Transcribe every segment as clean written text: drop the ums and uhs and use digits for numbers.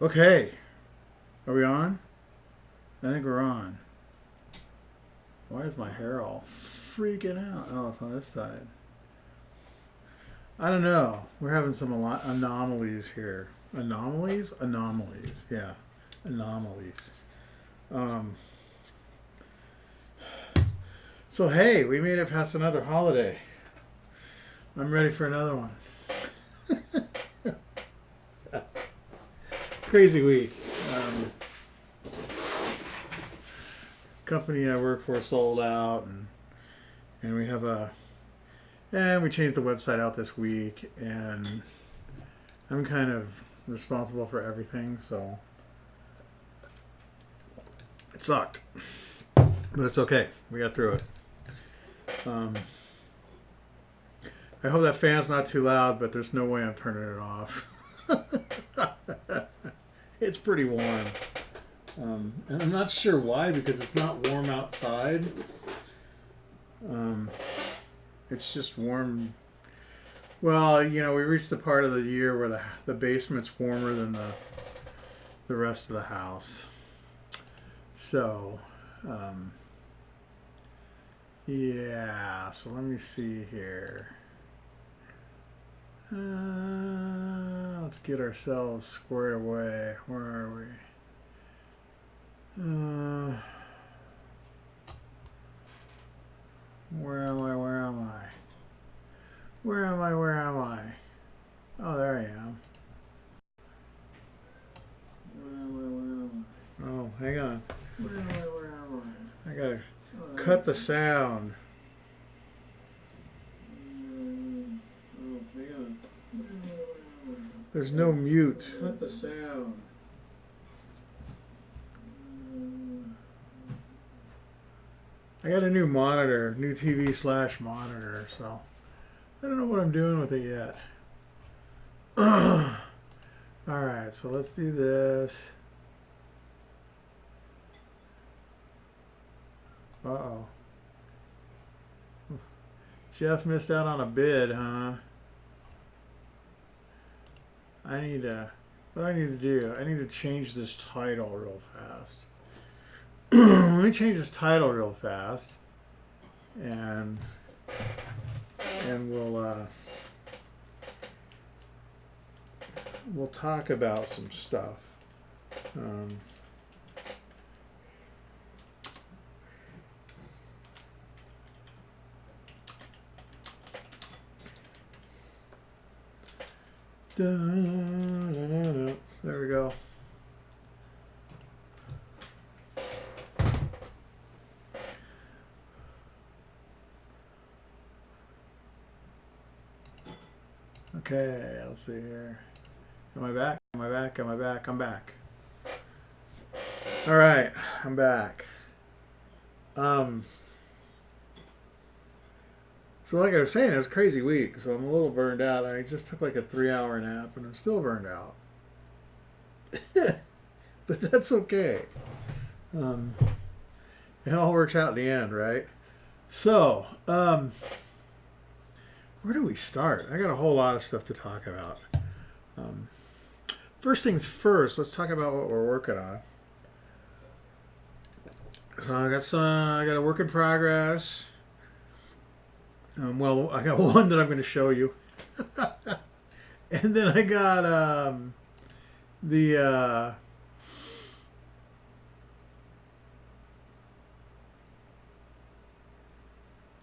Okay, are we on? I think we're on. Why is my hair all freaking out? Oh, it's on this side. I don't know. We're having some anomalies here. Anomalies? Anomalies. Yeah, anomalies. Um, so, hey, we made it past another holiday. I'm ready for another one. Crazy week. Company I work for sold out, and we have we changed the website out this week, and I'm kind of responsible for everything, so it sucked, but it's okay. We got through it. I hope that fan's not too loud, but there's no way I'm turning it off. It's pretty warm. And I'm not sure why, because it's not warm outside. It's just warm. Well, we reached the part of the year where the basement's warmer than the rest of the house. So, yeah. So let me see here. Let's get ourselves squared away. Where are we? Where am I? Where am I? Where am I? Where am I? Oh, there I am. Where am I? Where am I? Oh, hang on. Where am I? Where am I? I gotta cut the sound. Oh, hang on. Where am I? Where am I? There's no mute. Cut the sound. I got a new monitor, new TV/monitor, so I don't know what I'm doing with it yet. Alright, so let's do this. Uh-oh. Jeff missed out on a bid, huh? What I need to do, I need to change this title real fast. Let me change this title real fast, and we'll talk about some stuff. There we go. Okay, let's see here. Am I back? Am I back? Am I back? I'm back. All right, I'm back. So like I was saying, it was a crazy week, so I'm a little burned out. I just took like a 3-hour nap, and I'm still burned out. But that's okay. It all works out in the end, right? So, where do we start? I got a whole lot of stuff to talk about. First things first, let's talk about what we're working on. So I got a work in progress. Well, I got one that I'm going to show you, and then I got I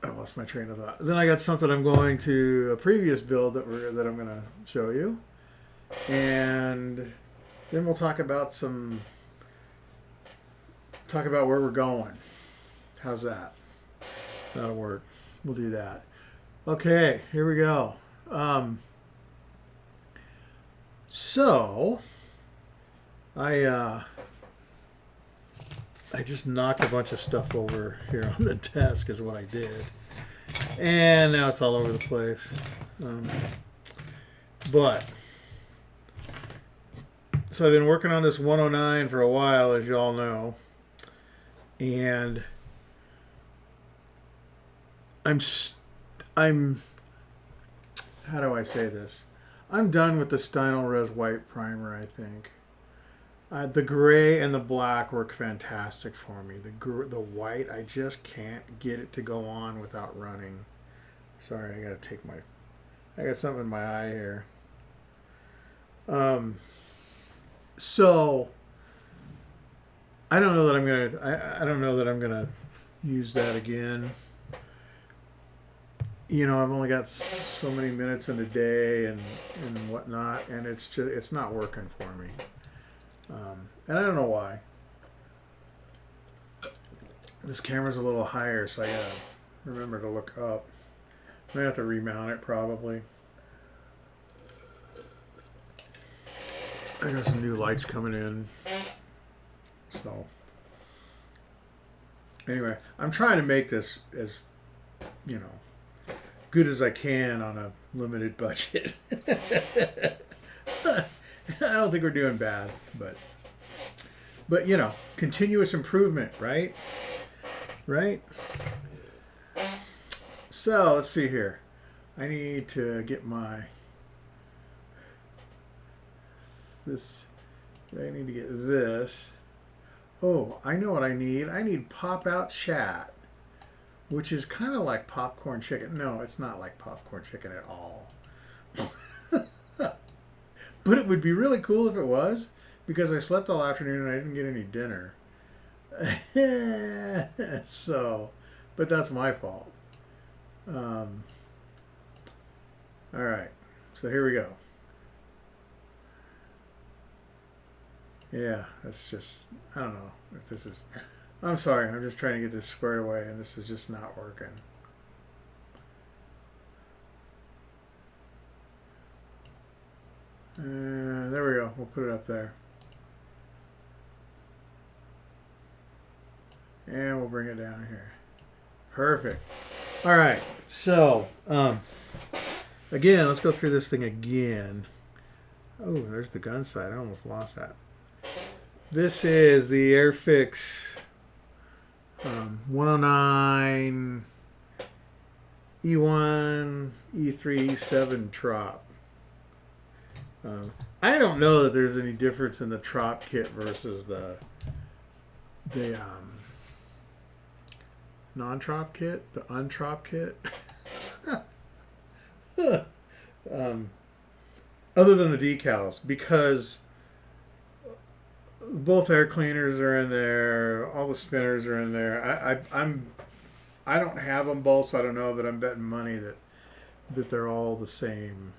lost my train of thought. Then I got something I'm going to a previous build that I'm going to show you, and then we'll talk about where we're going. How's that? That'll work. We'll do that. Okay, here we go. So I just knocked a bunch of stuff over here on the desk is what I did. And now it's all over the place. So I've been working on this 109 for a while, as you all know. And I'm how do I say this? I'm done with the Stynylrez white primer, I think. The gray and the black work fantastic for me. The white, I just can't get it to go on without running. Sorry, I got something in my eye here. So I don't know that I don't know that I'm gonna use that again. I've only got so many minutes in a day and whatnot, and it's not working for me. And I don't know why. This camera's a little higher, so I gotta remember to look up. I'm gonna have to remount it probably. I got some new lights coming in. So anyway, I'm trying to make this as, good as I can on a limited budget. I don't think we're doing bad, but continuous improvement, right? Right? So let's see here. I need to get I need to get this. Oh, I know what I need. I need pop-out chat, which is kind of like popcorn chicken. No, it's not like popcorn chicken at all. But it would be really cool if it was, because I slept all afternoon and I didn't get any dinner. But that's my fault. All right, so here we go. Yeah, that's just, I don't know if this is, I'm sorry, I'm just trying to get this squared away and this is just not working. There we go, we'll put it up there. And we'll bring it down here. Perfect. All right, so, again, let's go through this thing again. Oh, there's the gun sight, I almost lost that. This is the Airfix 109 E1 E3 E7 Trop. I don't know that there's any difference in the Trop kit versus the non-Trop kit, the untrop kit. Other than the decals, because both air cleaners are in there, all the spinners are in there. I don't have them both, so I don't know, but I'm betting money that they're all the same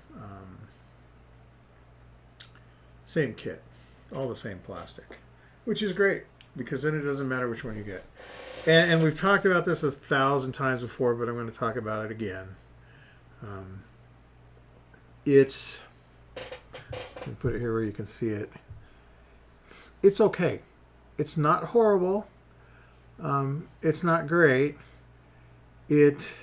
same kit, all the same plastic, which is great because then it doesn't matter which one you get. And we've talked about this 1,000 times before, but I'm going to talk about it again. It's, let me put it here where you can see it. It's okay. It's not horrible. It's not great. It's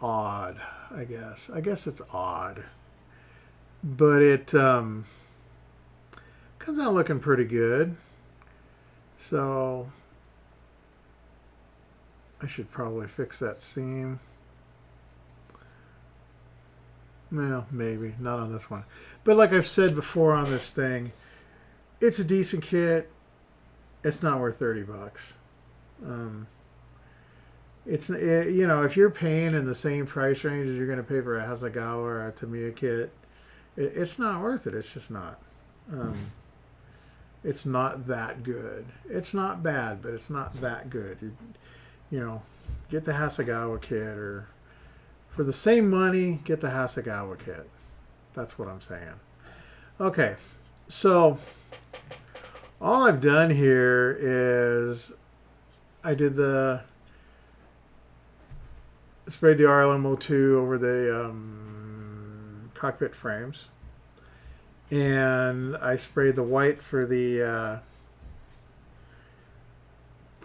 odd, I guess. I guess it's odd. But it comes out looking pretty good. So I should probably fix that seam. Well, maybe. Not on this one. But like I've said before on this thing, it's a decent kit. It's not worth $30. If you're paying in the same price range as you're going to pay for a Hasegawa or a Tamiya kit, it's not worth it. It's just not. It's not that good. It's not bad, but it's not that good. Get the Hasegawa kit, or for the same money, get the Hasegawa kit. That's what I'm saying. Okay, so all I've done here is I did sprayed the RLMO2 over the cockpit frames, and I sprayed the white for the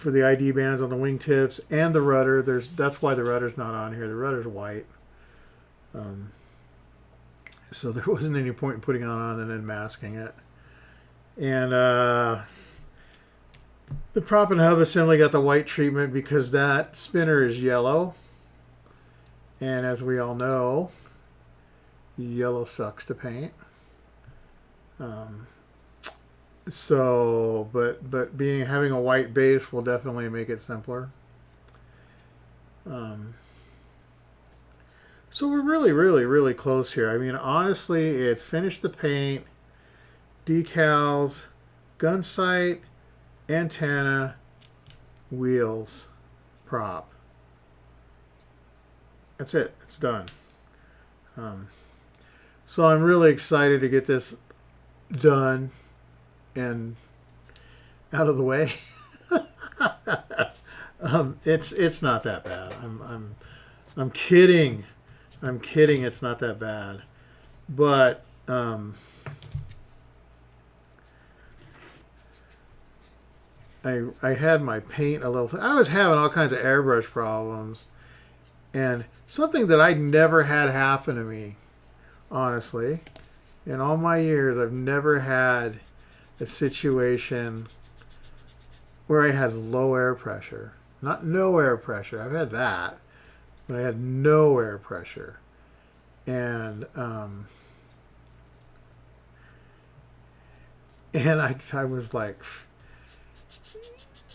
ID bands on the wingtips and the rudder. That's why the rudder's not on here. The rudder's white. So there wasn't any point in putting it on and then masking it. And the prop and hub assembly got the white treatment because that spinner is yellow. And as we all know, Yellow sucks to paint. So, but having a white base will definitely make it simpler. So we're really, really, really close here. I mean, honestly, it's finished the paint, decals, gun sight, antenna, wheels, prop. That's it. It's done. So I'm really excited to get this done and out of the way. It's not that bad. I'm kidding. I'm kidding. It's not that bad. But I had my paint a little. I was having all kinds of airbrush problems, and something that I'd never had happen to me, honestly, in all my years, I've never had a situation where I had low air pressure. Not no air pressure. I've had that, but I had no air pressure, and I was like,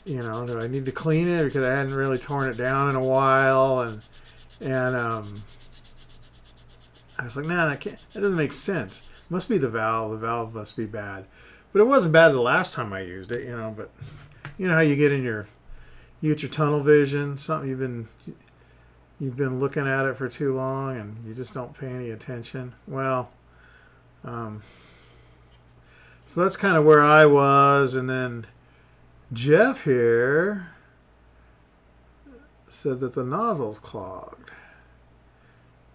you know, do I need to clean it because I hadn't really torn it down in a while, and I was like, nah, that doesn't make sense. It must be the valve. The valve must be bad, but it wasn't bad the last time I used it, you know. But you know how you get your tunnel vision, something you've been looking at it for too long and you just don't pay any attention. Well, so that's kind of where I was, and then Jeff here said that the nozzle's clogged,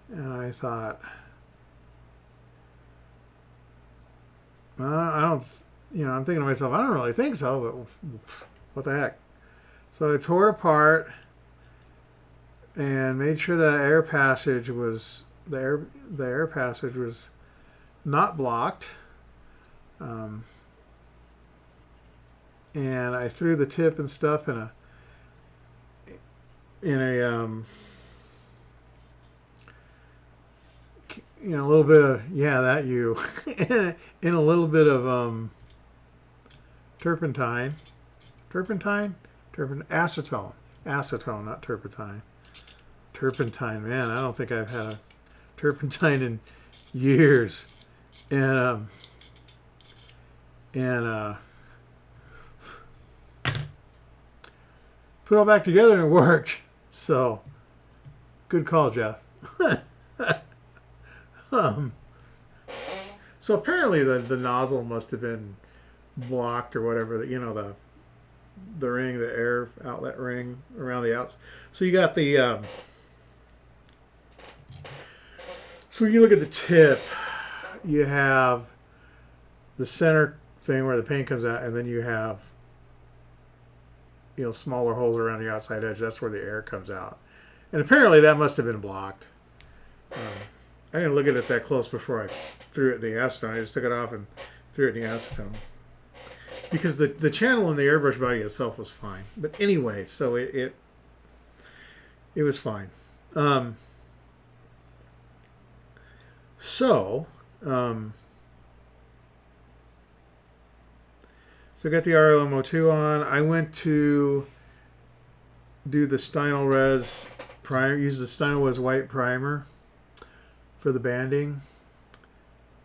and I thought, well, I don't, you know, I'm thinking to myself, I don't really think so, but what the heck. So I tore it apart and made sure the air passage was the air passage was not blocked. And I threw the tip and stuff in a you know, a little bit of in a little bit of turpentine, acetone, not turpentine. Turpentine, man, I don't think I've had a turpentine in years, and put it all back together and it worked. So, good call, Jeff. So apparently the nozzle must have been blocked or whatever. You know, the ring, the air outlet ring around the outs. So you got the. So when you look at the tip, you have the center thing where the paint comes out, and then you have, you know, smaller holes around the outside edge. That's where the air comes out. And apparently that must have been blocked. I didn't look at it that close before I threw it in the acetone. I just took it off and threw it in the acetone. Because the channel in the airbrush body itself was fine. But anyway, so it was fine. So I got the RLMO2 on. I went to do the Stynylrez primer, use the Stynylrez white primer for the banding,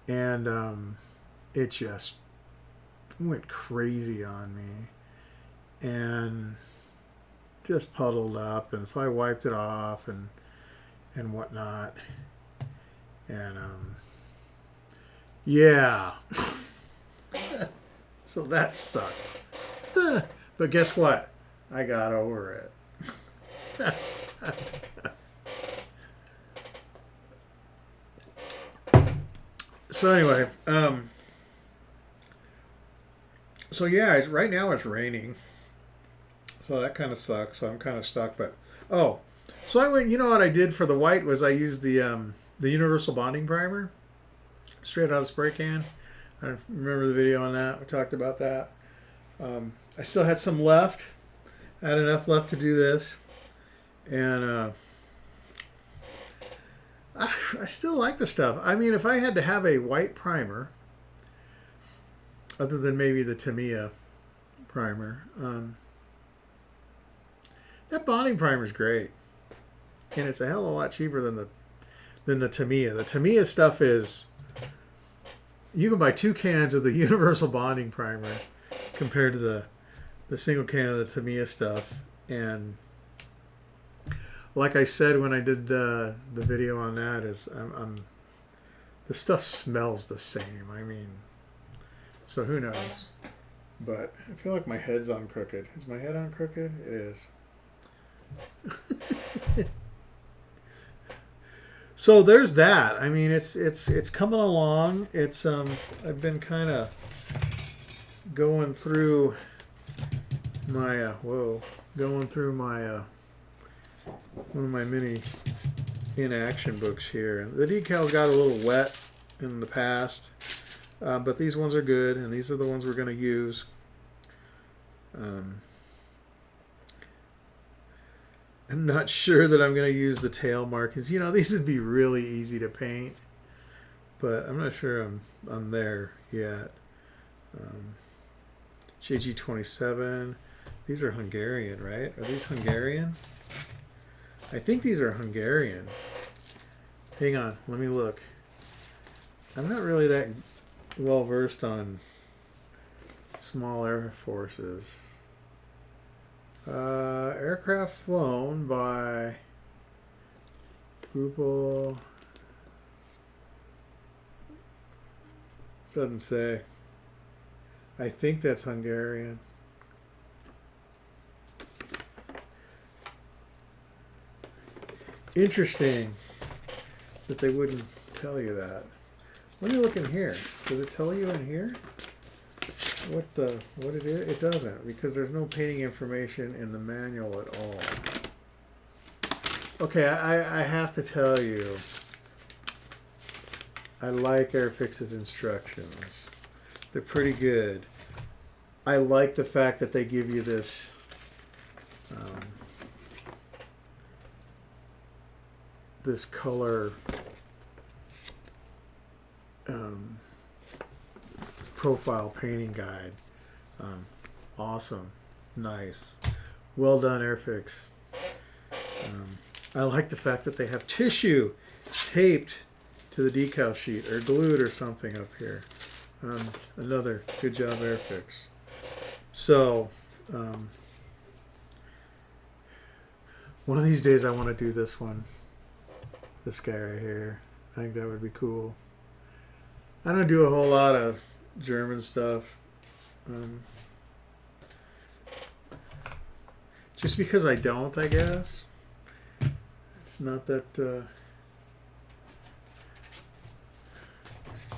and it just went crazy on me and just puddled up, and so I wiped it off and whatnot, and yeah. So that sucked. But guess what? I got over it. So anyway, so yeah, right now it's raining. So that kind of sucks. So I'm kind of stuck. But so I went. You know what I did for the white was I used the universal bonding primer straight out of the spray can. I don't remember the video on that. We talked about that. I still had some left. I had enough left to do this. And I still like the stuff. I mean, if I had to have a white primer, other than maybe the Tamiya primer, that bonding primer is great, and it's a hell of a lot cheaper than the Tamiya. The Tamiya stuff is, you can buy 2 cans of the universal bonding primer compared to the single can of the Tamiya stuff. And like I said when I did the video on that, is the stuff smells the same. I mean, so who knows? But I feel like my head's on crooked. Is my head on crooked? It is. So there's that. I mean, it's coming along. It's I've been kind of going through my one of my mini in-action books here. The decal got a little wet in the past, but these ones are good, and these are the ones we're going to use. I'm not sure that I'm going to use the tail markings. You know, these would be really easy to paint, but I'm not sure I'm there yet. JG27. These are Hungarian, right? Are these Hungarian? I think these are Hungarian. Hang on, let me look. I'm not really that well versed on small air forces. Aircraft flown by Pupil. Doesn't say. I think that's Hungarian. Interesting that they wouldn't tell you that. Let me look in here. Does it tell you in here what it is? It doesn't, because there's no painting information in the manual at all. Okay, I have to tell you, I like Airfix's instructions. They're pretty good. I like the fact that they give you this this color profile painting guide. Awesome. Nice. Well done, Airfix. I like the fact that they have tissue taped to the decal sheet or glued or something up here. Another good job, Airfix. So one of these days I want to do this one. This guy right here. I think that would be cool. I don't do a whole lot of German stuff. Just because I don't, I guess. It's not that...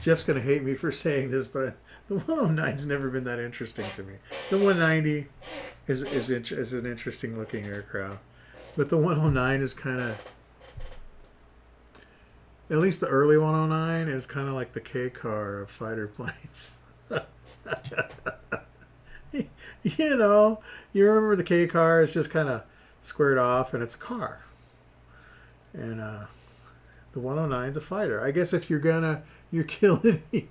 Jeff's going to hate me for saying this, but the 109's never been that interesting to me. The 190 is an interesting looking aircraft. But the 109 is kind of... At least the early 109 is kind of like the K car of fighter planes. You know, you remember the K car is just kind of squared off and it's a car. And the 109 is a fighter. I guess if you're killing me.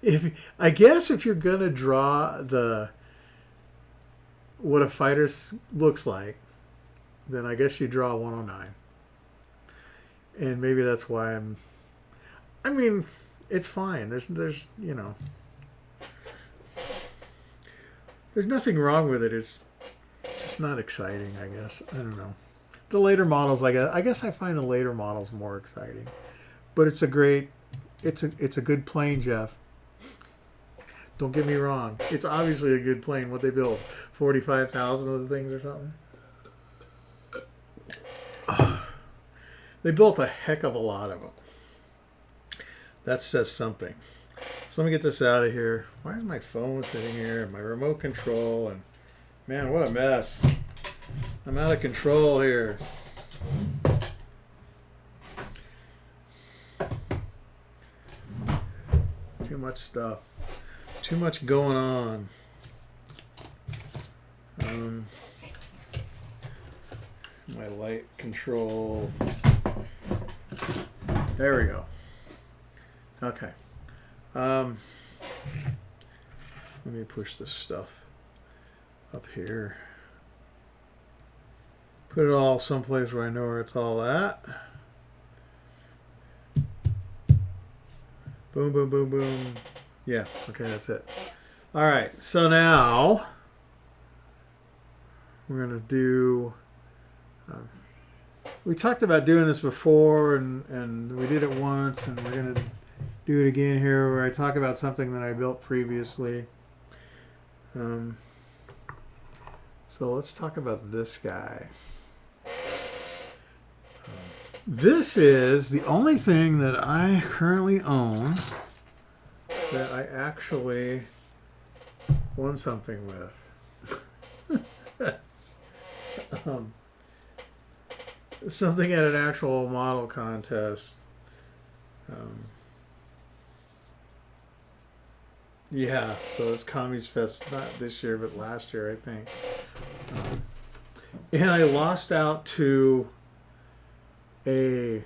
If you're gonna draw what a fighter looks like, then I guess you draw a 109. And maybe that's why I mean, it's fine. There's you know, there's nothing wrong with it. It's just not exciting, I guess. I don't know. The later models, I guess I find the later models more exciting. But it's a good plane, Jeff. Don't get me wrong. It's obviously a good plane. What they build, 45,000 of the things or something. They built a heck of a lot of them. That says something. So let me get this out of here. Why is my phone sitting here? My remote control, and man, what a mess. I'm out of control here. Too much stuff. Too much going on. My light control. There we go. Okay. Let me push this stuff up here. Put it all someplace where I know where it's all at. Boom, boom, boom, boom. Yeah, okay, that's it. All right, so now we're going to do... we talked about doing this before, and we did it once, and we're going to do it again here where I talk about something that I built previously. So let's talk about this guy. This is the only thing that I currently own that I actually won something with. Something at an actual model contest. Yeah, so it's Commies Fest, not this year, but last year, I think. And I lost out to the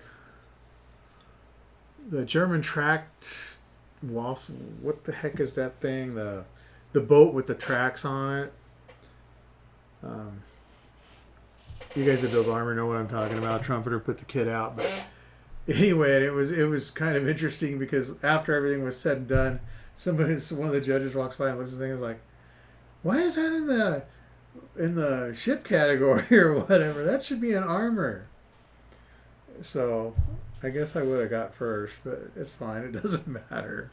German tracked waltz. What the heck is that thing? The boat with the tracks on it. You guys that build armor know what I'm talking about. Trumpeter put the kit out, but anyway, it was kind of interesting because after everything was said and done, one of the judges walks by and looks at the thing and is like, "Why is that in the ship category or whatever? That should be an armor." So I guess I would have got first, but it's fine. It doesn't matter.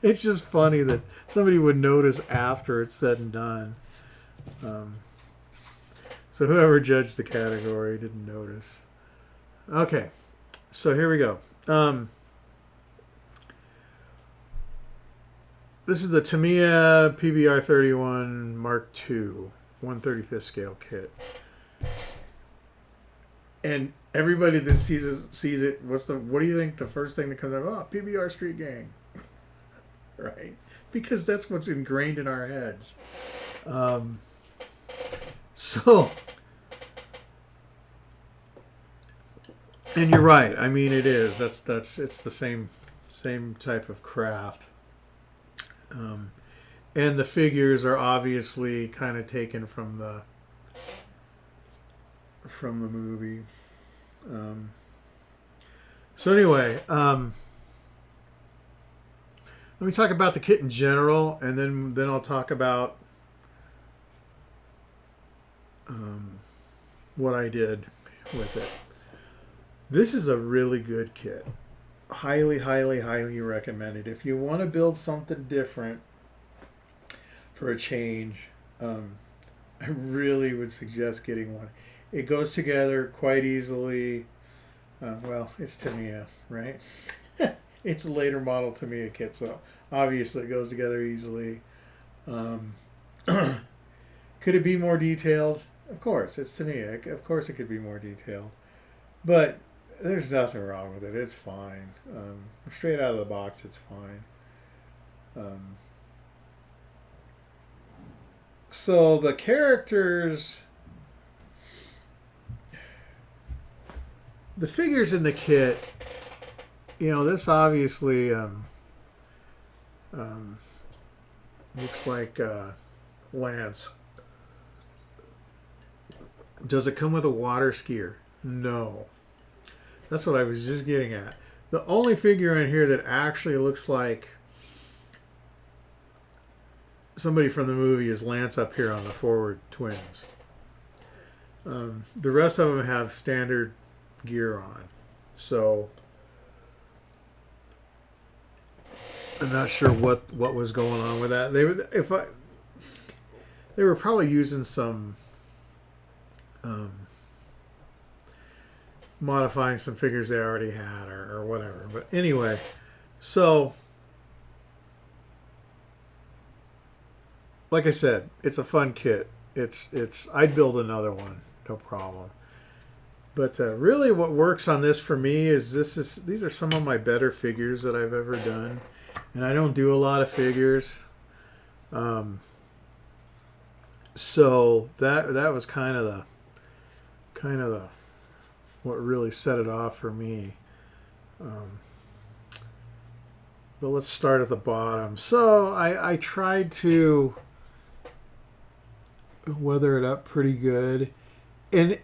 It's just funny that somebody would notice after it's said and done. So whoever judged the category didn't notice. Okay, so here we go. This is the Tamiya PBR 31 Mark II 1/35th scale kit. And everybody that sees it, what do you think the first thing that comes up? Oh, PBR Street Gang. Right? Because that's what's ingrained in our heads. So, and you're right. I mean, it is. It's the same type of craft. And the figures are obviously kind of taken from the movie. So anyway, let me talk about the kit in general, and then I'll talk about what I did with it. This is a really good kit. Highly, highly, highly recommended. If you want to build something different for a change, I really would suggest getting one. It goes together quite easily. Well, it's Tamiya, right? It's a later model Tamiya kit, so obviously it goes together easily. Could it be more detailed? Of course, it's Tamiya. Of course it could be more detailed. But there's nothing wrong with it. It's fine. Straight out of the box, it's fine. So the characters, the figures in the kit, this obviously looks like Lance. Does it come with a water skier? No. That's what I was just getting at. The only figure in here that actually looks like somebody from the movie is Lance up here on the forward twins. The rest of them have standard gear on. So I'm not sure what was going on with that. They were probably using some modifying some figures they already had or whatever. But anyway, so like I said, it's a fun kit. I'd build another one, no problem. But really what works on this for me is these are some of my better figures that I've ever done. And I don't do a lot of figures. So that was kind of the what really set it off for me. Um, but let's start at the bottom. So I tried to weather it up pretty good, and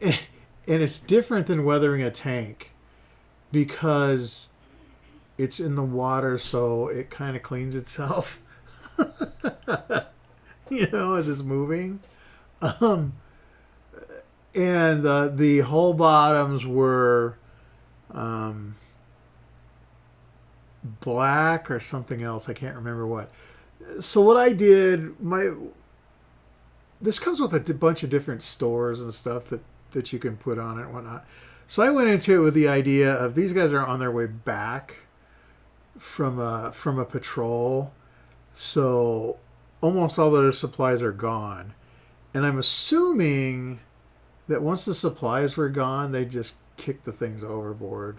it's different than weathering a tank because it's in the water, so it kind of cleans itself, as it's moving. Um, and the hull bottoms were um, black or something else. I can't remember what. So what I did, this comes with a bunch of different stores and stuff that you can put on it and whatnot. So I went into it with the idea of these guys are on their way back from a patrol, so almost all their supplies are gone, and I'm assuming that once the supplies were gone, they just kicked the things overboard.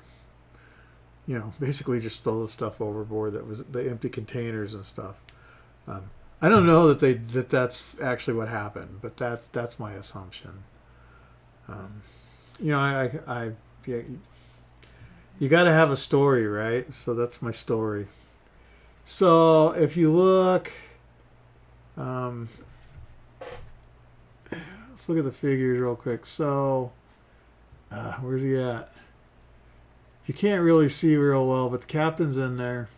Basically just throw the stuff overboard that was the empty containers and stuff. I don't know that's actually what happened, but that's my assumption. I yeah, you got to have a story, right? So that's my story. So if you look, let's look at the figures real quick. So where's he at? You can't really see real well, but the captain's in there.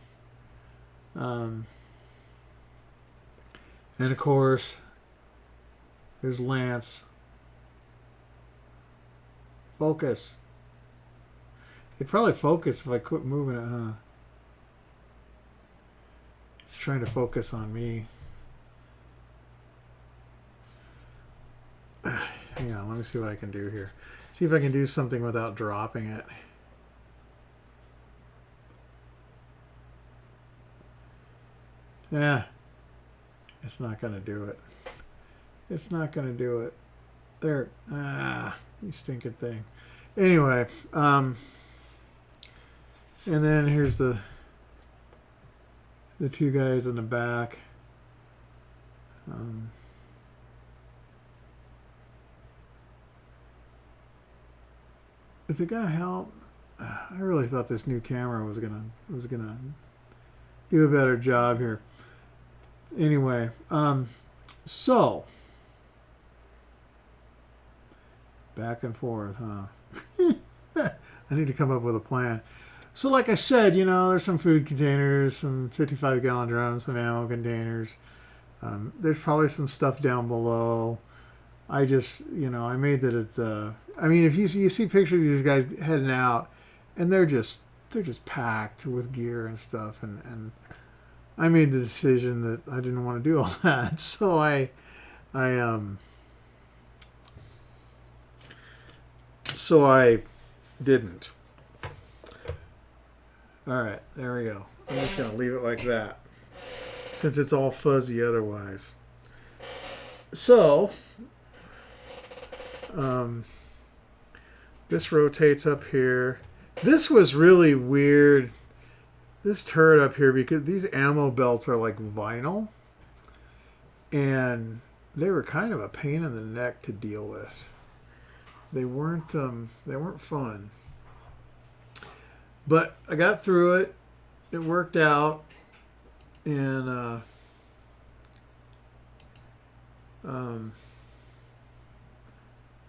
And of course, there's Lance. Focus. It'd probably focus if I quit moving it, huh? It's trying to focus on me. Hang on, let me see what I can do here. See if I can do something without dropping it. Yeah. It's not going to do it. It's not going to do it. There. You stinking thing. Anyway, and then here's the two guys in the back. Is it gonna help? I really thought this new camera was gonna do a better job here. Anyway, so back and forth, huh? I need to come up with a plan. So like I said, there's some food containers, some 55-gallon drums, some ammo containers. There's probably some stuff down below. I just, I made that at the... I mean, if you see pictures of these guys heading out, and they're just packed with gear and stuff, and I made the decision that I didn't want to do all that, so I didn't. All right, there we go. I'm just going to leave it like that, since it's all fuzzy otherwise. So, this rotates up here. This was really weird, this turret up here, because these ammo belts are like vinyl, and they were kind of a pain in the neck to deal with. They weren't fun. But I got through it. It worked out. And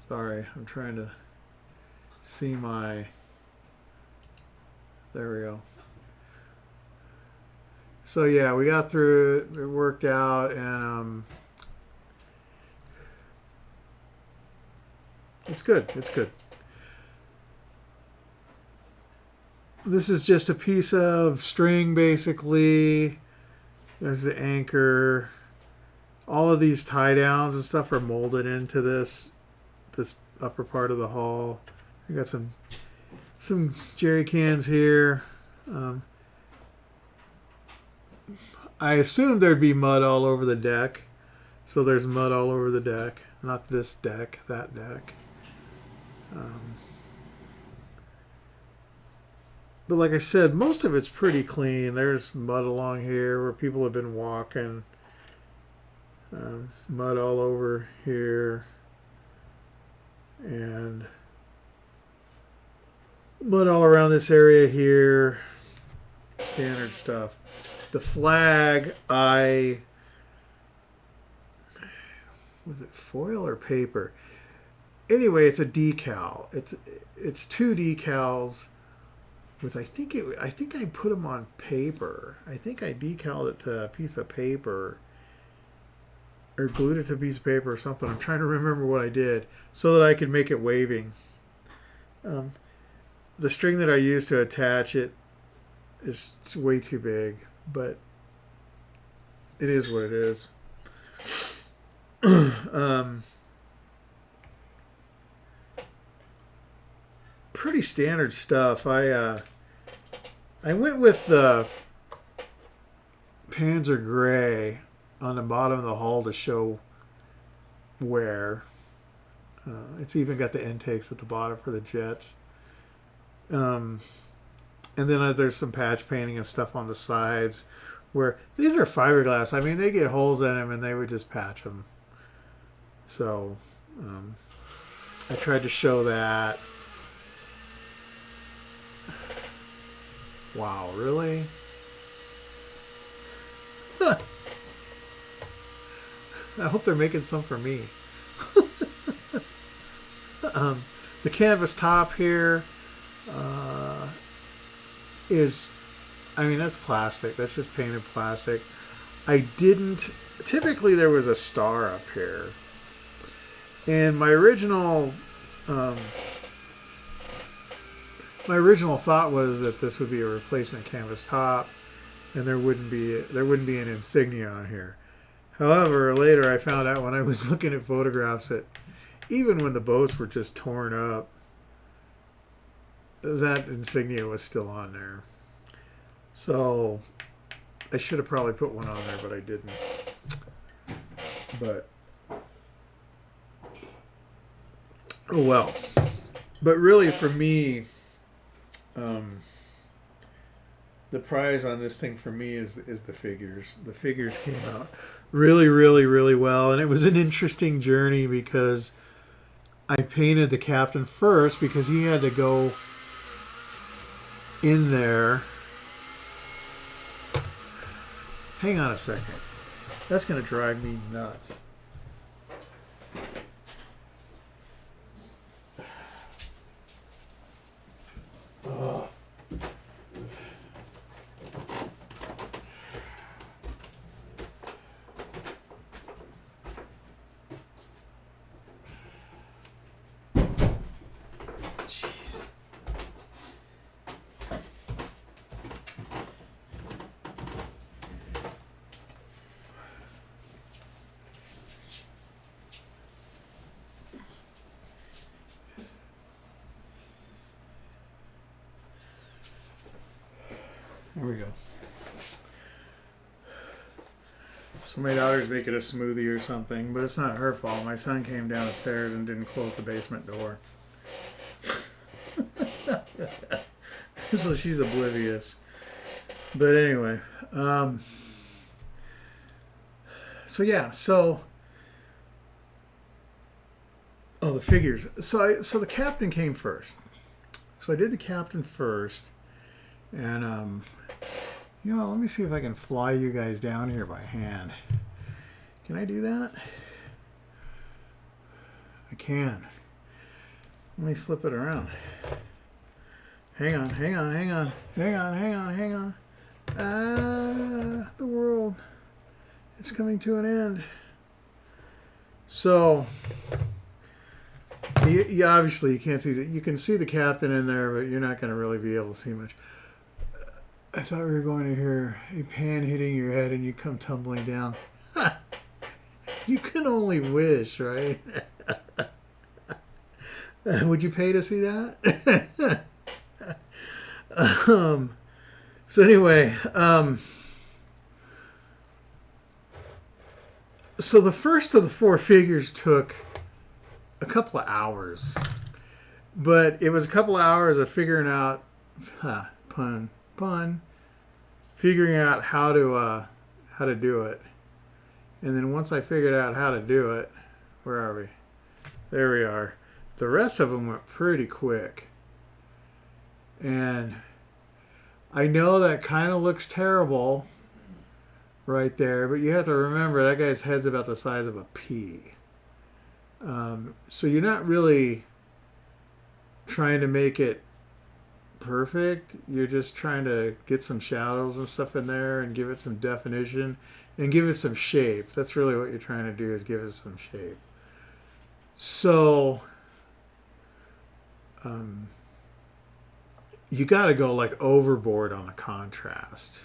sorry, I'm trying to see my... There we go. So yeah, we got through it. It worked out, and it's good. It's good. This is just a piece of string, basically. There's the anchor. All of these tie downs and stuff are molded into this upper part of the hull. We got some jerry cans here. I assumed there'd be mud all over the deck, so there's mud all over the deck. Not this deck, that deck. But like I said, most of it's pretty clean. There's mud along here where people have been walking. Mud all over here. And But all around this area here, standard stuff. The flag, was it foil or paper? Anyway, it's a decal. It's two decals with I think I put them on paper. I think I decaled it to a piece of paper or glued it to a piece of paper or something. I'm trying to remember what I did so that I could make it waving. The string that I used to attach it is way too big, but it is what it is. Pretty standard stuff. I went with the Panzer Gray on the bottom of the hull to show wear. It's even got the intakes at the bottom for the jets. And then there's some patch painting and stuff on the sides where these are fiberglass. I mean, they get holes in them and they would just patch them. So I tried to show that. Wow, really? I hope they're making some for me. The canvas top here is, I mean, that's plastic. That's just painted plastic. Typically there was a star up here. And my original thought was that this would be a replacement canvas top and there wouldn't be an insignia on here. However, later I found out when I was looking at photographs that even when the boats were just torn up, that insignia was still on there. So I should have probably put one on there, but I didn't. But oh well. But really for me, the prize on this thing for me is the figures. The figures came out really, really, really well. And it was an interesting journey because I painted the captain first because he had to go in there. Hang on a second. That's going to drive me nuts. Oh. Jeez. There we go. So my daughter's making a smoothie or something, but it's not her fault. My son came downstairs and didn't close the basement door. So she's oblivious. But anyway, so yeah, so the figures. So the captain came first. So I did the captain first, and let me see if I can fly you guys down here by hand. Can I do that? I can. Let me flip it around. Hang on. The world. It's coming to an end. So, you obviously you can't see that. You can see the captain in there, but you're not going to really be able to see much. I thought we were going to hear a pan hitting your head and you come tumbling down. You can only wish, right? Would you pay to see that? So anyway, so the first of the four figures took a couple of hours, but it was a couple of hours of figuring out, figuring out how to do it. And then once I figured out how to do it, where are we? There we are. The rest of them went pretty quick. And I know that kind of looks terrible right there, but you have to remember that guy's head's about the size of a pea. So you're not really trying to make it perfect. You're just trying to get some shadows and stuff in there and give it some definition and give it some shape. That's really what you're trying to do, is give it some shape. So you got to go like overboard on the contrast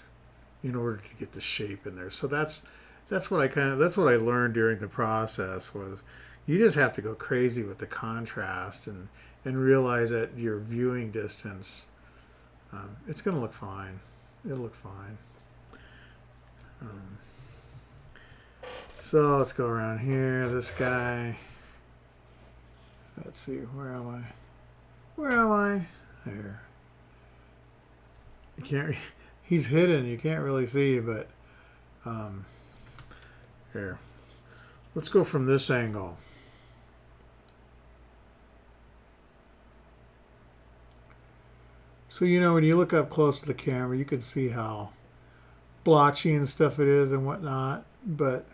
in order to get the shape in there. So that's what I learned during the process, was you just have to go crazy with the contrast and realize that your viewing distance, it's going to look fine. It'll look fine. So let's go around here. This guy. Let's see. Where am I? Where am I? There. You can't. He's hidden. You can't really see, but here. Let's go from this angle. So, when you look up close to the camera, you can see how blotchy and stuff it is and whatnot. But,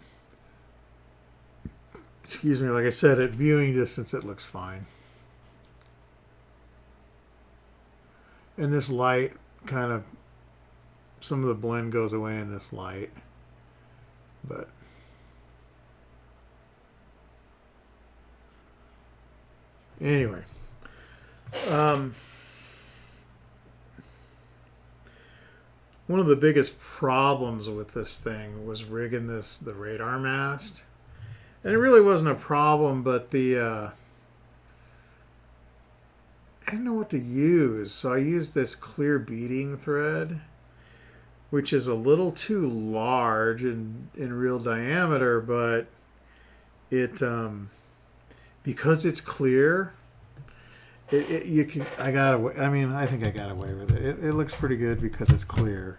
excuse me, like I said, at viewing distance, it looks fine. And this light kind of, some of the blend goes away in this light. But anyway, one of the biggest problems with this thing was rigging the radar mast. And it really wasn't a problem, but I didn't know what to use. So I used this clear beading thread, which is a little too large in real diameter, but it because it's clear, I think I got away with it. It looks pretty good because it's clear,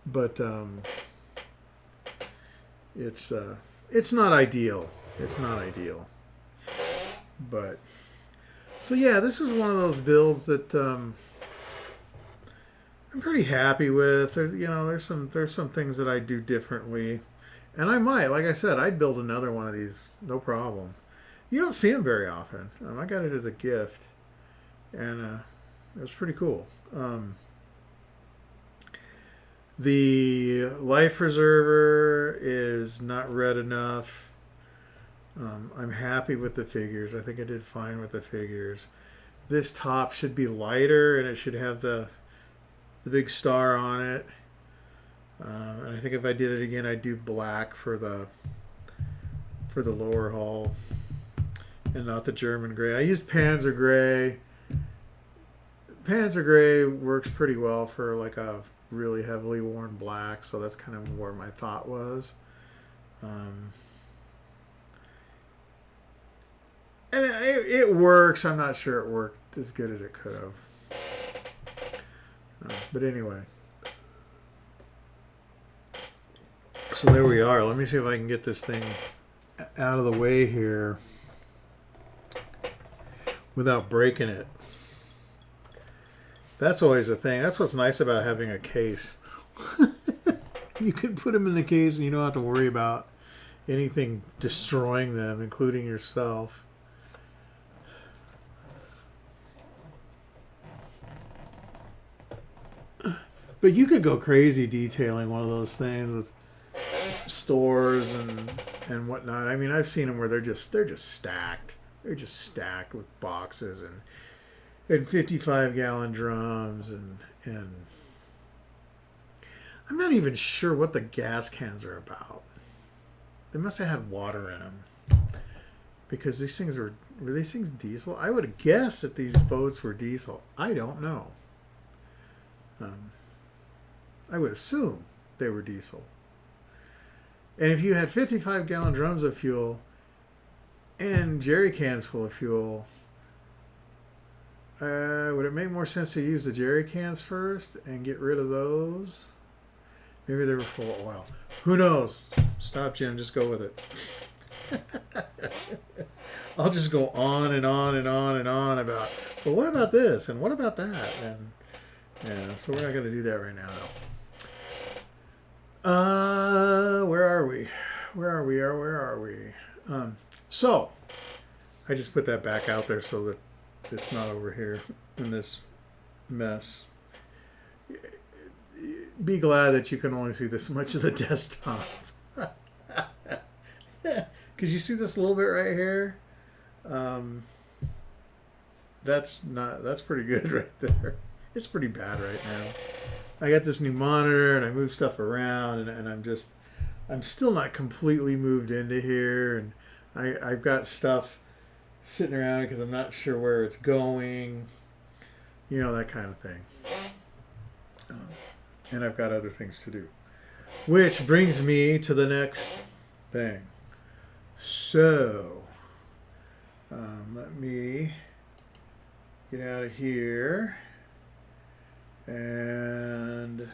but it's not ideal. It's not ideal. But so yeah, this is one of those builds that I'm pretty happy with. There's some things that I do differently, and I might, like I said, I'd build another one of these, no problem. You don't see them very often. I got it as a gift. And it was pretty cool. The life preserver is not red enough. I'm happy with the figures. I think I did fine with the figures. This top should be lighter, and it should have the big star on it. And I think if I did it again, I'd do black for the lower hull, and not the German gray. I used Panzer gray. Panzer gray works pretty well for like a really heavily worn black, so that's kind of where my thought was. And it works. I'm not sure it worked as good as it could have. But anyway. So there we are. Let me see if I can get this thing out of the way here without breaking it. That's always a thing. That's what's nice about having a case. You can put them in the case and you don't have to worry about anything destroying them, including yourself. But you could go crazy detailing one of those things with stores and whatnot. I mean, I've seen them where they're just stacked. They're just stacked with boxes and 55-gallon drums and I'm not even sure what the gas cans are about. They must have had water in them, because were these things diesel? I would guess that these boats were diesel. I don't know. I would assume they were diesel. And if you had 55-gallon drums of fuel and jerry cans full of fuel, would it make more sense to use the jerry cans first and get rid of those? Maybe they were full of oil. Who knows? Stop, Jim. Just go with it. I'll just go on and on and on and on about, well, what about this and what about that? And yeah, so we're not going to do that right now. Where are we? Where are we? So I just put that back out there so that it's not over here in this mess. Be glad that you can only see this much of the desktop. Because you see this little bit right here? That's pretty good right there. It's pretty bad right now. I got this new monitor and I move stuff around and I'm still not completely moved into here, and I've got stuff sitting around because I'm not sure where it's going, you know, that kind of thing. And I've got other things to do. Which brings me to the next thing. So, let me get out of here. And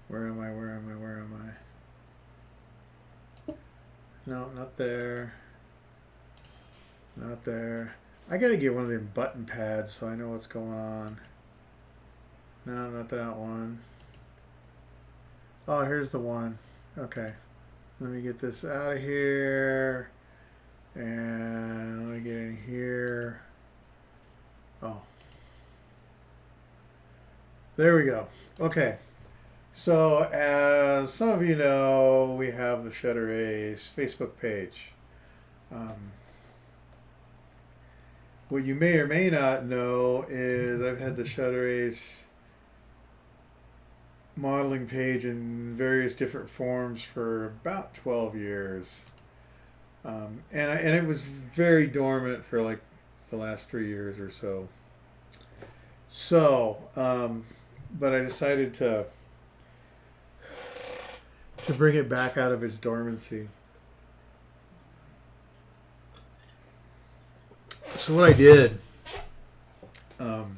where am I? No, not there. Not there. I gotta get one of them button pads so I know what's going on. No, not that one. Oh, here's the one. Okay. Let me get this out of here. And let me get in here. Oh. There we go. Okay. So, as some of you know, we have the ShutterAce Facebook page. What you may or may not know is I've had the ShutterAce modeling page in various different forms for about 12 years. And it was very dormant for like the last 3 years or so. So, but I decided to bring it back out of its dormancy. So what I did, and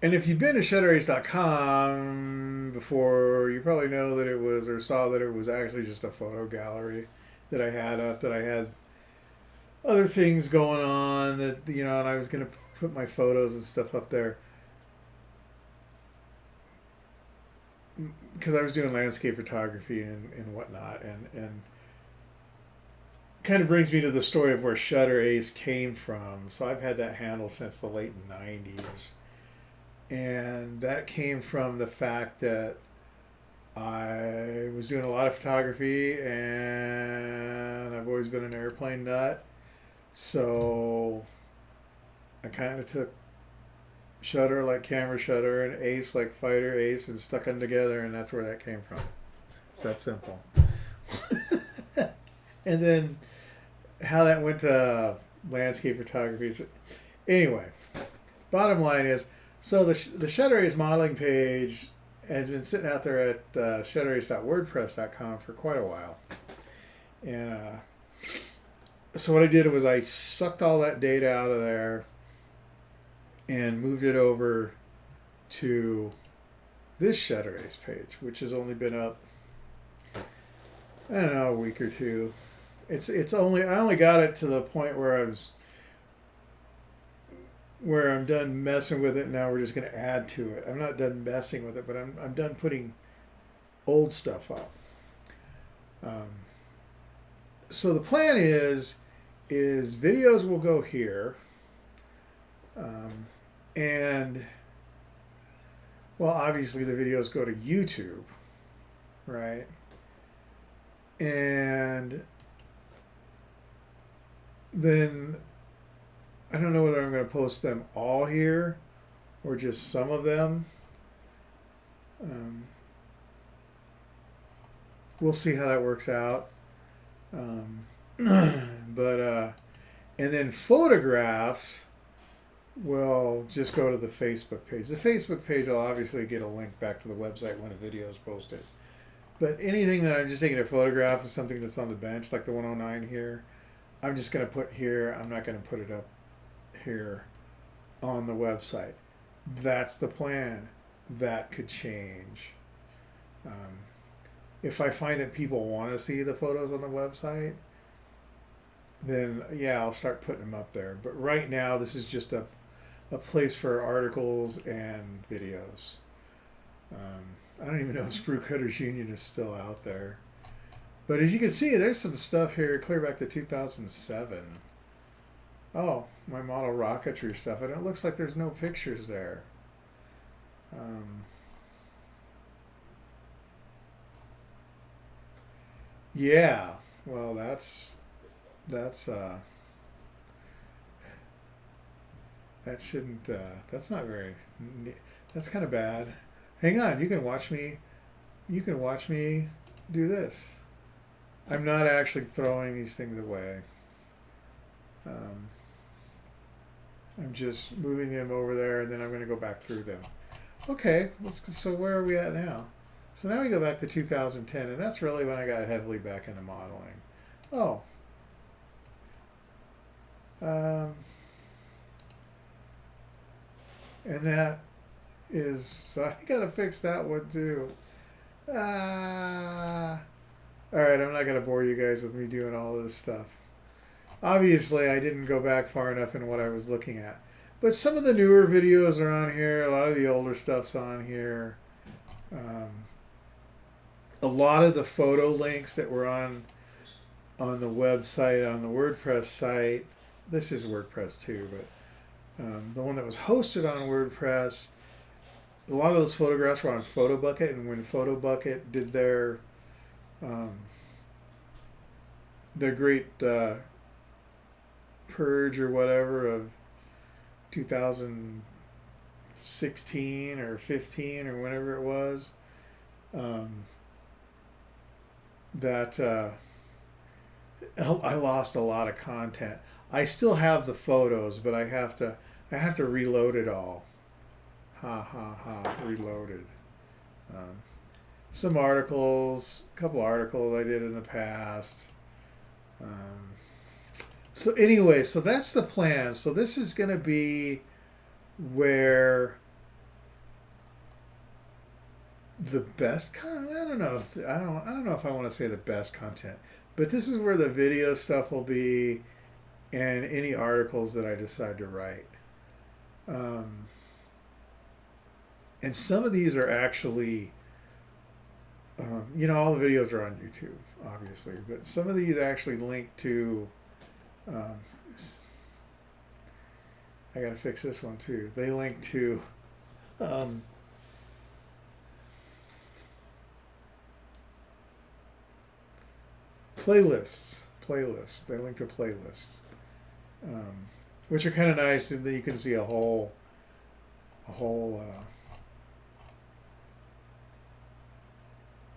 if you've been to ShutterAce.com before, you probably know that it was, or saw that it was actually just a photo gallery that I had up, that I had other things going on that, you know, and I was going to put my photos and stuff up there. Because I was doing landscape photography and whatnot, and kind of brings me to the story of where ShutterAce came from. So I've had that handle since the late 90s. And that came from the fact that I was doing a lot of photography and I've always been an airplane nut. So I kind of took Shutter like camera shutter and Ace like fighter ace and stuck them together, and that's where that came from. It's that simple. And then how that went to landscape photography. Anyway, bottom line is, so the ShutterAce modeling page has been sitting out there at ShutterAce.wordpress.com for quite a while. And so what I did was I sucked all that data out of there and moved it over to this ShutterAce page, which has only been up, I don't know, a week or two. I only got it to the point where I'm done messing with it. Now we're just going to add to it. I'm not done messing with it, but I'm done putting old stuff up. So the plan is videos will go here, and well, obviously the videos go to YouTube, right? And then I don't know whether I'm going to post them all here or just some of them. We'll see how that works out. But and then photographs will just go to the Facebook page. The Facebook page will obviously get a link back to the website when a video is posted. But anything that I'm just taking a photograph of something that's on the bench, like the 109 here, I'm just going to put here. I'm not going to put it up here on the website. That's the plan. that could change. If I find that people want to see the photos on the website, then yeah, I'll start putting them up there. But right now, this is just a place for articles and videos. I don't even know if Sprue Cutters Union is still out there. But as you can see, there's some stuff here clear back to 2007. Oh, my model rocketry stuff. And it looks like there's no pictures there. Yeah, well, that's that shouldn't that's not very that's kind of bad. Hang on, you can watch me do this. I'm not actually throwing these things away. I'm just moving them over there, and then I'm going to go back through them. Okay, so where are we at now? So now we go back to 2010, and that's really when I got heavily back into modeling. Oh. And that is, so I got to fix that one too. All right, I'm not going to bore you guys with me doing all this stuff. Obviously, I didn't go back far enough in what I was looking at. But some of the newer videos are on here. A lot of the older stuff's on here. A lot of the photo links that were on the website, on the WordPress site. This is WordPress too, but the one that was hosted on WordPress, a lot of those photographs were on PhotoBucket, and when PhotoBucket did their great purge or whatever of 2016 or 15 or whenever it was, that I lost a lot of content. I still have the photos, but I have to reload it all. Reloaded. Some articles, a couple articles I did in the past. So anyway, so that's the plan. So this is going to be where the best I don't know if I want to say the best content, but this is where the video stuff will be, and any articles that I decide to write. And some of these are actually, all the videos are on YouTube, obviously, but some of these actually link to, I got to fix this one too. They link to, playlists. They link to playlists, which are kind of nice, and then you can see a whole.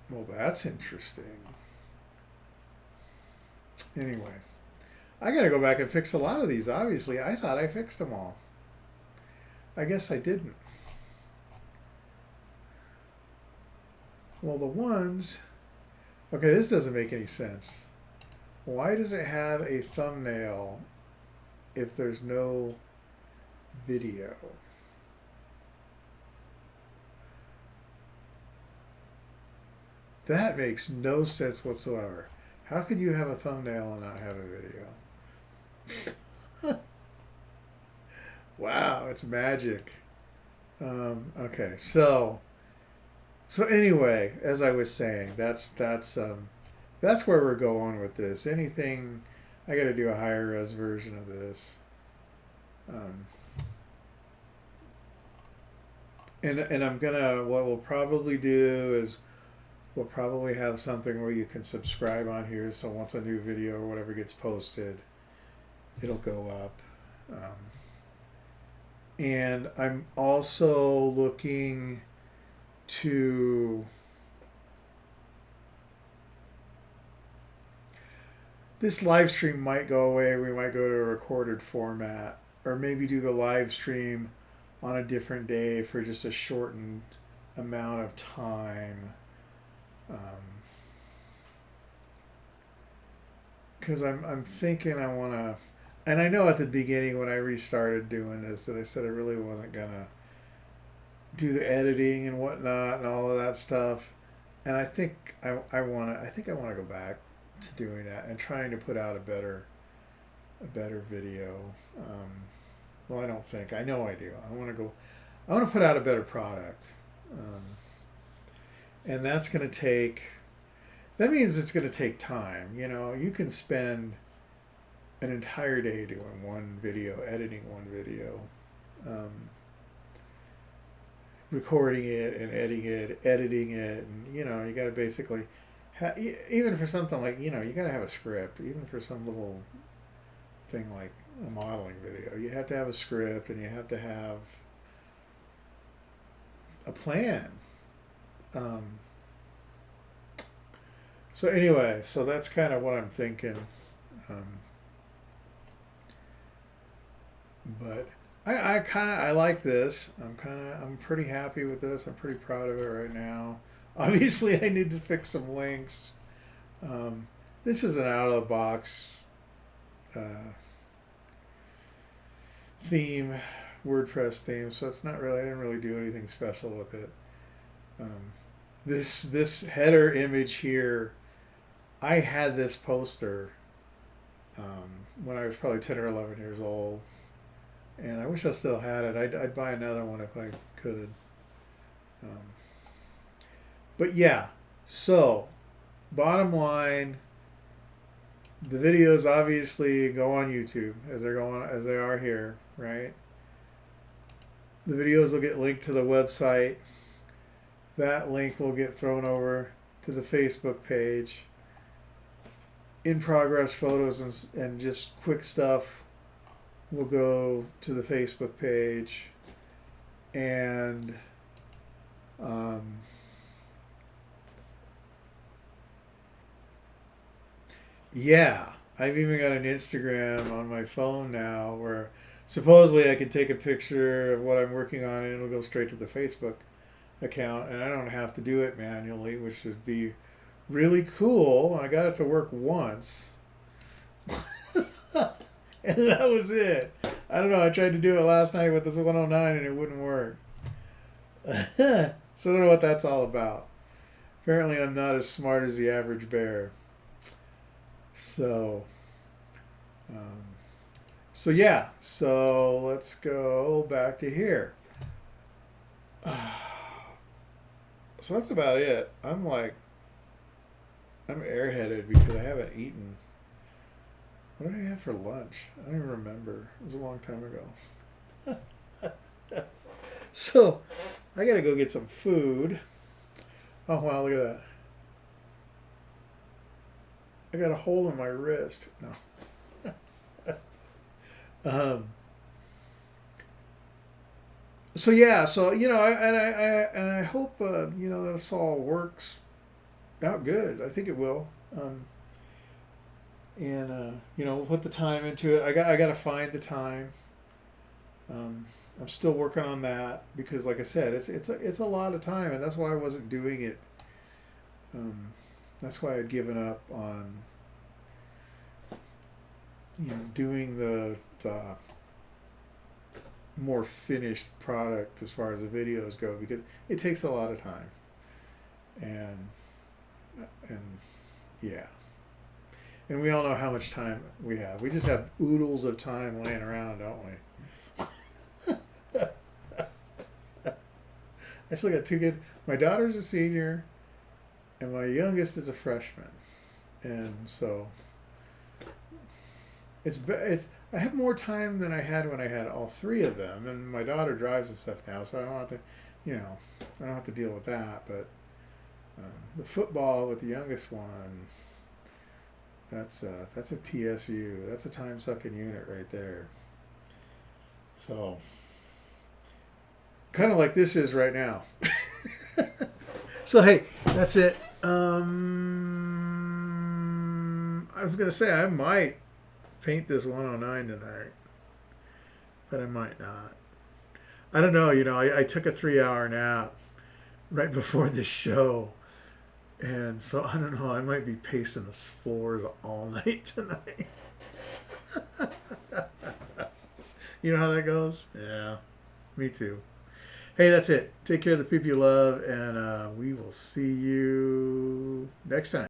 Well, that's interesting. Anyway, I got to go back and fix a lot of these. Obviously, I thought I fixed them all. I guess I didn't. Well, the ones. Okay, this doesn't make any sense. Why does it have a thumbnail if there's no video? That makes no sense whatsoever. How could you have a thumbnail and not have a video? Wow, it's magic. Okay, so anyway, as I was saying, that's where we're going with this. Anything, I got to do a higher res version of this. And I'm gonna, what we'll probably do is we'll probably have something where you can subscribe on here, so once a new video or whatever gets posted, it'll go up. And I'm also looking to, this live stream might go away. We might go to a recorded format, or maybe do the live stream on a different day for just a shortened amount of time. Because I'm thinking I want to, and I know at the beginning when I restarted doing this that I said I really wasn't gonna do the editing and whatnot and all of that stuff. And I think I want to. I think I want to go back to doing that and trying to put out a better video. Um, well, I don't think. I know I do. I want to go. I want to put out a better product, and that's going to take. That means it's going to take time. You know, you can spend an entire day doing one video, editing one video, um, recording it and editing it, and you know, you got to basically, even for something like, you know, you got to have a script. Even for some little thing like a modeling video, you have to have a script and you have to have a plan. Um, so anyway, so that's kind of what I'm thinking. Um, but I like this. I'm pretty happy with this. I'm pretty proud of it right now. Obviously, I need to fix some links. This is an out of the box theme, WordPress theme, so it's not really. I didn't really do anything special with it. This header image here, I had this poster when I was probably 10 or 11 years old. And I wish I still had it. I'd buy another one if I could. But yeah, so bottom line, the videos obviously go on YouTube as they are here, right? The videos will get linked to the website. That link will get thrown over to the Facebook page. In progress photos and just quick stuff will go to the Facebook page, and yeah, I've even got an Instagram on my phone now where supposedly I can take a picture of what I'm working on and it'll go straight to the Facebook account, and I don't have to do it manually, which would be really cool. I got it to work once. And that was it. I don't know. I tried to do it last night with this 109 and it wouldn't work. So I don't know what that's all about. Apparently I'm not as smart as the average bear. So, yeah. So let's go back to here. So that's about it. I'm airheaded because I haven't eaten. What did I have for lunch? I don't even remember. It was a long time ago. So, I gotta go get some food. Oh, wow, look at that. I got a hole in my wrist. No. So, yeah, so, you know, I hope, you know, this all works out good. I think it will. And you know, we'll put the time into it. I got to find the time. I'm still working on that because, like I said, it's a lot of time, and that's why I wasn't doing it. That's why I'd given up on, you know, doing the more finished product as far as the videos go, because it takes a lot of time, and yeah. And we all know how much time we have. We just have oodles of time laying around, don't we? I still got two kids. My daughter's a senior, and my youngest is a freshman. And so I have more time than I had when I had all three of them. And my daughter drives and stuff now, so I don't have to, you know, I don't have to deal with that. But the football with the youngest one, that's a TSU. That's a time sucking unit right there. So, kind of like this is right now. So hey, that's it. I was gonna say I might paint this 109 tonight, but I might not. I don't know. You know, I took a 3-hour nap right before this show. And so, I don't know, I might be pacing the floors all night tonight. You know how that goes? Yeah, me too. Hey, that's it. Take care of the people you love, and we will see you next time.